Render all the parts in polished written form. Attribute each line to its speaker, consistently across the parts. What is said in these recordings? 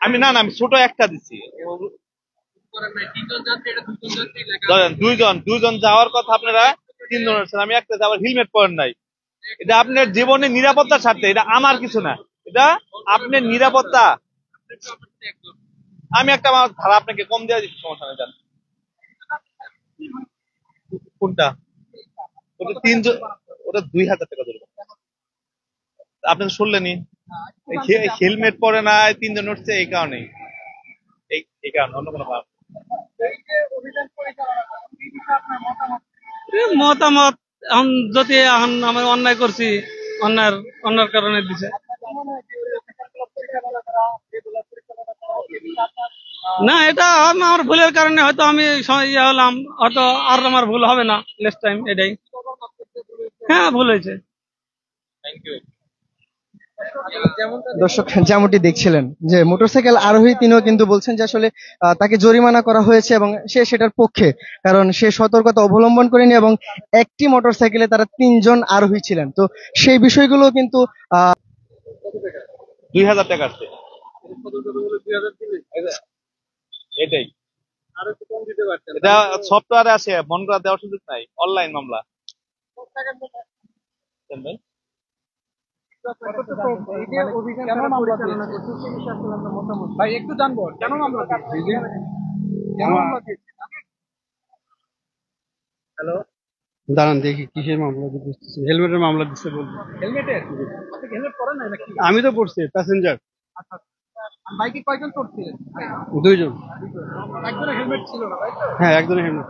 Speaker 1: আমি না না আমি ছোট একটা দিচ্ছি। ধরেন দুইজন দুইজন যাওয়ার কথা, আপনারা তিনজন আছেন, আমি একটা আবার হেলমেট পরেন নাই। এটা আপনার জীবনের নিরাপত্তার স্বার্থে, এটা আমার কিছু না, এটা আপনার নিরাপত্তা। আমি একটা ধারা আপনাকে কম দেওয়া দিচ্ছি, সমস্যা নেই। কোনটা? ওটা তিনজন, ওটা 2000 টাকা ধরবে। আপনি তো শুনলেনই, হেলমেট পরে নাই, তিনজন উঠছে, এই কারণেই, এই কারণে, অন্য কোনো কারণ।
Speaker 2: মতামত এখন যদি এখন আমি অন্যায় করছি, অন্যায়ের অন্যার কারণে দিছে। না, এটা আমার ভুলের কারণে হয়তো আমি ইয়ে হলাম, হয়তো আর আমার ভুল হবে না নেক্সট টাইম, এটাই। হ্যাঁ, ভুল হয়েছে।
Speaker 3: দর্শক, যেমনটি দেখছিলেন যে মোটরসাইকেল আরোহী তিনিও কিন্তু বলছেন যে আসলে তাকে জরিমানা করা হয়েছে এবং সে সেটার পক্ষে, কারণ সে সতর্কতা অবলম্বন করেনি এবং একটি মোটরসাইকেলে তারা তিনজন আরোহী ছিলেন। তো সেই বিষয়গুলো কিন্তু
Speaker 1: 2000 টাকা আসছে, এটাই। এটা সফটওয়্যারে আছে, মন করা দেওয়ার সুযোগ নাই, অনলাইন মামলা।
Speaker 4: ভাই একটু জানবো কেন মামলা হ্যালো,
Speaker 5: দাঁড়ান দেখি কিসের মামলা দিচ্ছে। হেলমেটের মামলা দিচ্ছে বলবো।
Speaker 4: হেলমেটের? আপনি হেলমেট পরেন নাই নাকি?
Speaker 5: আমি তো পড়ছি প্যাসেঞ্জার।
Speaker 4: আচ্ছা, বাইকে কয়জন চড়ছিলেন?
Speaker 5: দুইজন।
Speaker 4: একজনের হেলমেট ছিল না, তাই তো?
Speaker 5: হ্যাঁ, একজনের হেলমেট।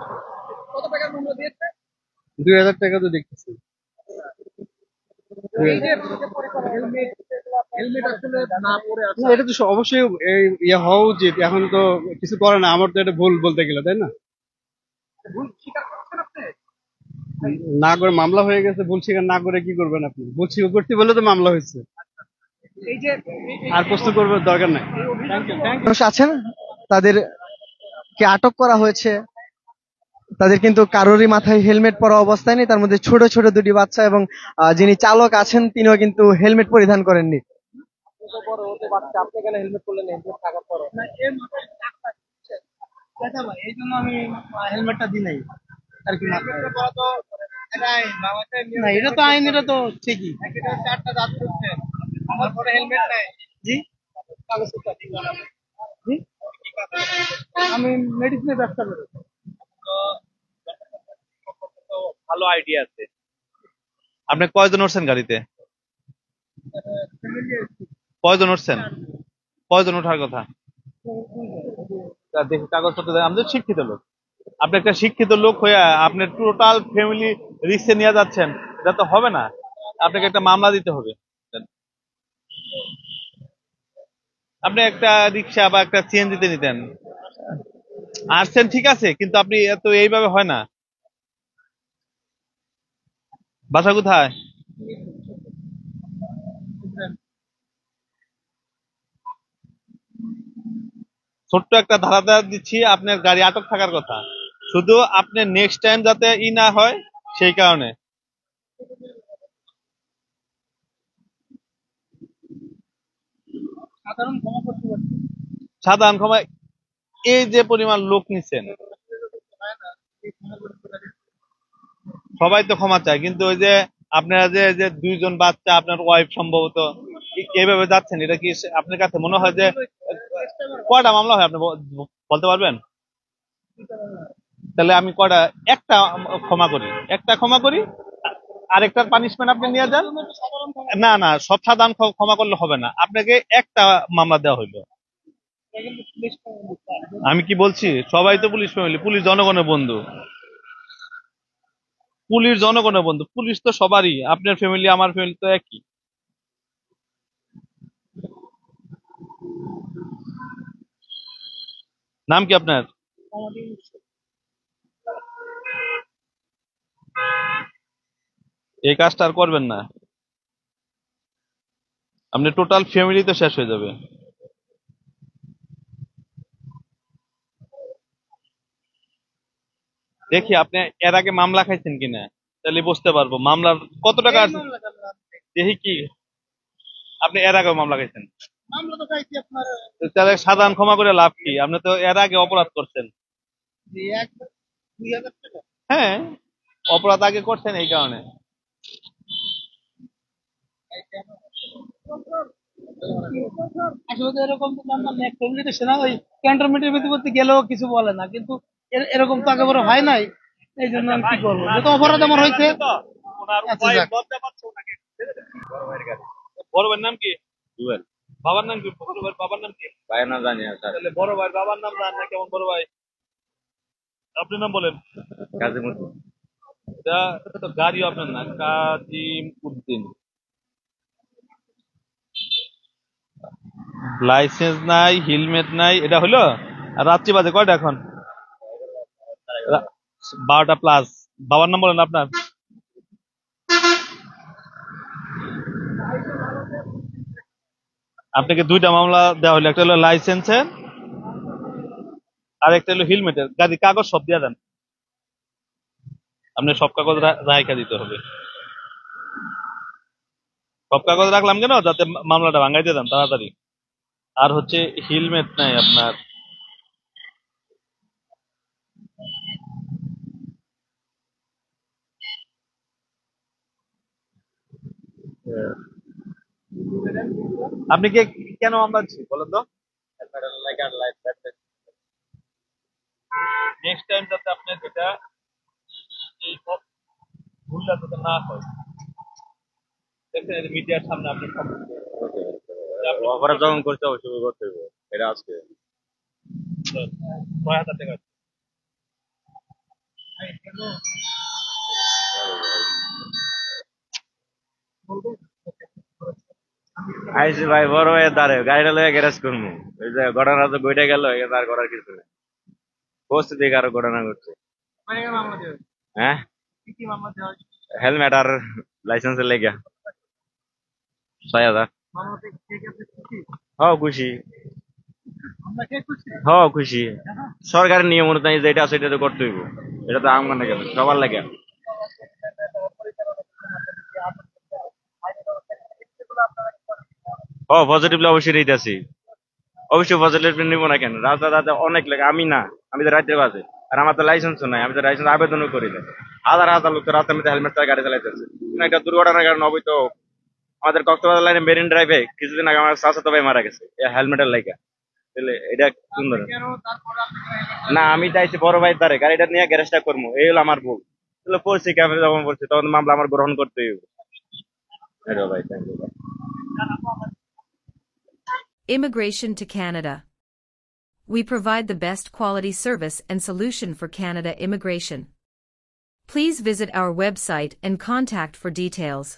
Speaker 4: কত টাকার মামলা দিয়েছে?
Speaker 5: 2000 টাকা তো দেখতেছি।
Speaker 4: এই যে হেলমেট, হেলমেট আসলে না পরে
Speaker 5: না,
Speaker 4: আসা,
Speaker 5: এটা তো অবশ্যই ইয়ে হওয়া উচিত। এখন তো কিছু করে না, আমার তো এটা ভুল বলতে গেলে, তাই না?
Speaker 4: ভুল স্বীকার করছেন আপনি?
Speaker 5: না করে মামলা হয়ে গেছে, ভুল স্বীকার না করে কি করবেন আপনি? ভুল স্বীকার করতে বলে তো মামলা হয়েছে,
Speaker 4: এই যে
Speaker 5: আর প্রশ্ন করবার দরকার নাই।
Speaker 3: মানুষ আছেন, তাদেরকে আটক করা হয়েছে। তাদের কিন্তু কারোরই মাথায় হেলমেট পরা অবস্থায় নেই, তার মধ্যে ছোট ছোট দুটি বাচ্চা এবং যিনি চালক আছেন তিনিও কিন্তু হেলমেট পরিধান করেননি।
Speaker 4: আপনি কেন হেলমেট পরলেন? হেলমেট থাকার পর না, এর মাথায় দাগ থাকছে। আচ্ছা ভাই, এই জন্য আমি হেলমেটটা দিই নাই আর কি। হেলমেটটা পরা তো এটা আইন, বাংলাদেশের নিয়ম। না, এটা তো আইন, এটা তো ঠিকই। এটা চারটা দাঁত উঠছে, আমার পরে হেলমেট নাই। জি, কাগজপত্র জি, আমি মেডিসিনের ব্যবসা করি।
Speaker 1: তো ভালো আইডিয়া আছে। আপনি কয়জন উঠছেন গাড়িতে? কয়জন উঠছেন? কয়জন ওঠার কথা? দেখি কাগজপত্র দেন। আমি তো শিক্ষিত লোক, আপনি একটা শিক্ষিত লোক হয়ে আপনি টোটাল ফ্যামিলি রিস্কে নিয়ে যাচ্ছেন, এটা তো হবে না। আপনাকে একটা মামলা দিতে হবে। আপনি একটা রিক্সা বা একটা সিএনজিতে নিতেন, আসছেন ঠিক আছে, কিন্তু আপনি এত এইভাবে হয় না। বাসা কোথায়? ছোট্ট একটা ধারা দেওয়া দিচ্ছি, আপনার গাড়ি আটক থাকার কথা, শুধু আপনি নেক্সট টাইম যাতে না হয় সেই কারণে।
Speaker 4: সাধারণ ক্ষমা করতে পারছি।
Speaker 1: সাধারণ ক্ষমা? এই যে পরিমাণ লোক নিচ্ছেন, সবাই তো ক্ষমা চায়, কিন্তু ওই যে আপনারা যে যে দুইজন বাচ্চা, আপনার ওয়াইফ সম্ভবত এইভাবে যাচ্ছেন, এটা কি আপনার কাছে মনে হয় যে কয়টা মামলা হয় আপনি বলতে পারবেন? তাহলে আমি কয়টা, একটা ক্ষমা করি, একটা ক্ষমা করি, আরেকটার পানিশমেন্ট আপনি নিয়ে যান। না না, সব সাধারণ ক্ষমা করলে হবে না, আপনাকে একটা মামলা দেওয়া হইলো। আমি কি বলছি, সবাই তো পুলিশ ফ্যামিলি, পুলিশ জনগণের বন্ধু, পুলিশ জনগণের বন্ধু, পুলিশ তো সবারই, আপনার ফ্যামিলি আমার ফ্যামিলি তো একই। নাম কি আপনার? এই কাজটা আর করবেন না, আপনি টোটাল ফ্যামিলি তো শেষ হয়ে যাবে। দেখি আপনি এর আগে মামলা খাইছেন কিনা, তাহলে বুঝতে পারবো মামলার কত টাকা আছে। দেখি কি আপনি এর আগে মামলা খাইছেন?
Speaker 4: মামলা তো চাইছি আপনার
Speaker 1: তাহলে সাধারণ ক্ষমা করে লাভ কি? আপনি তো এর আগে অপরাধ করছেন।
Speaker 4: 2000 টাকা।
Speaker 1: হ্যাঁ, অপরাধ আগে করছেন এই কারণে।
Speaker 4: আসলে তো এরকম তো আমরা নেক্সট ফ্যামিলিতে সেনা ওই ক্যান্টনমেন্টের ভিতরে গেলেও কিছু বলে না, কিন্তু এরকম তো আগে বড় হয় নাই। এই জন্য আমি কি করবো, যত অপরাধ আমার হয়েছে। আচ্ছা, যাক।
Speaker 1: বড় ভাইয়ের নাম কি? জুয়েল। বাবার নাম কি? বড় ভাইয়ের বাবার নাম কি?
Speaker 6: ভাইয়ের নাম জানি না স্যার।
Speaker 1: তাহলে বড় ভাইয়ের বাবার নাম জানেন না কেমন বড় ভাই? আপনি নাম বলেন।
Speaker 6: কাজী মুদ্দিন।
Speaker 1: এটা তো গাড়িও আপনার না, কাজিম উদ্দিন। লাইসেন্স নাই, হেলমেট নাই, এটা হলো। আর রাত্রি বাজে কয়টা এখন? 12টা প্লাস। বাবার নাম বলেন আপনার। আপনাকে 2টা মামলা দেওয়া হলো, একটা হলো লাইসেন্সের আর একটা হলো হেলমেটের। গাড়ি কাগজ সব দিয়ে দেন, আপনি সব কাগজ রাইখা দিতে হবে। সব কাগজ রাখলাম কেন, যাতে মামলাটা ভাঙাই দিয়ে দেন তাড়াতাড়ি। আর হচ্ছে হেলমেট নাই আপনার। আপনি কেন মামলা দিচ্ছেন বলেন তো? নেক্সট টাইম যাতে আপনার যেটা এই সব ভুলটা যাতে না হয়, দেখছেন মিডিয়ার সামনে আপনি সব
Speaker 6: অপরাধ যখন করতে অবশ্যই করতে হবে, এটা আজকে
Speaker 1: 6,000 টাকা।
Speaker 6: আইসি ভাই বড় ভাইয়ের দ্বারে গাড়িটা লয়ে গ্যারেজ করবো। ওই যে ঘটনা তো বইটা গেল, এখানে আর করার কিছু নেই। পরিস্থিতি আরো ঘটনা ঘটছে। হ্যাঁ, হেলমেট আর লাইসেন্সের লেগে 6,000। হ্যাঁ খুশি, হ্যাঁ খুশি। সরকারের নিয়ম অনুযায়ী যেটা আছে এটা তো করতে হইব, এটা তো আমার না কেন সবার লাগে। ও পজিটিভলি অবশ্যই নিতেছি, অবশ্যই পজিটিভলি নিবো না কেন? রাস্তা রাতে অনেক লাগে, আমি না, আমি তো রাত্রে বাজে, আর আমার তো লাইসেন্সও নাই, আমি তো লাইসেন্স আবেদনও করি না। হাজার হাজার লোক তো রাস্তার মধ্যে হেলমেট ছাড়া গাড়ি চালাইতেছে। একটা দুর্ঘটনার কারণে অবৈধ আমাদের কক্সবাজার লাইনে মেরিন ড্রাইভে কিছুদিন আগে আমার চাচাতো ভাই মারা গেছে হেলমেটের লাইগা। এটা সুন্দর না, আমি চাইছি বড় ভাই দ্বারে গাড়িটা নিয়ে গ্যারেজটা করবো, এই হলো আমার ভুল। পড়ছি আমি যখন পড়ছি তখন মামলা আমার গ্রহণ করতে হইব। ভাই thank you.
Speaker 7: Immigration to Canada. We provide the best quality service and solution for Canada immigration. Please visit our website and contact for details.